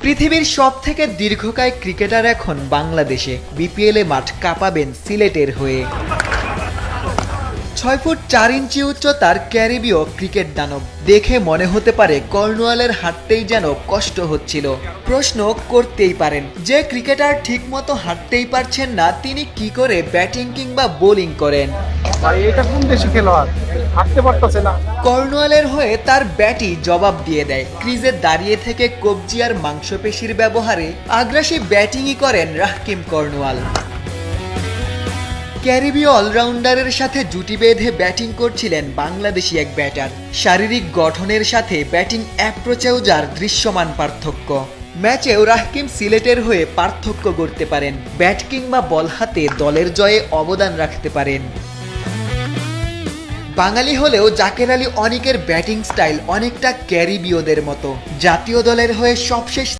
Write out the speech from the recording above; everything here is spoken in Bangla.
পৃথিবীর সবথেকে দীর্ঘকায় ক্রিকেটার এখন বাংলাদেশে। বিপিএলে মাঠ কাঁপাবেন সিলেটের হয়ে। 6 ফুট 4 ইঞ্চি উচ্চতার ক্যারিবীয় ক্রিকেট দানব দেখে মনে হতে পারে কর্নওয়ালের হাঁটতেই যেন কষ্ট হচ্ছিল। প্রশ্ন করতেই পারেন, যে ক্রিকেটার ঠিকমতো হাঁটতেই পারছেন না তিনি কি করে ব্যাটিং কিংবা বোলিং করেন? এটা কোন দেশি খেলোয়াড় হাঁটতে পারতেছে না। কর্নওয়ালের হয়ে তার ব্যাটই জবাব দিয়ে দেয়। ক্রিজে দাঁড়িয়ে থেকে কবজি আর মাংসপেশির ব্যবহারে আগ্রাসী ব্যাটিংই করেন রাহকিম কর্নওয়াল। ক্যারিবীয় অলরাউন্ডারের সাথে জুটি বেঁধে ব্যাটিং করছিলেন বাংলাদেশি এক ব্যাটার। শারীরিক গঠনের সাথে ব্যাটিং অ্যাপ্রোচেও যার দৃশ্যমান পার্থক্য। ম্যাচেও রাহকিম সিলেটের হয়ে পার্থক্য গড়তে পারেন। ব্যাট কিংবা বল হাতে দলের জয়ে অবদান রাখতে পারেন। বাঙালি হলেও জাকের আলী অনিকের ব্যাটিং স্টাইল অনেকটা ক্যারিবীয়দের মতো। জাতীয় দলের হয়ে সবশেষ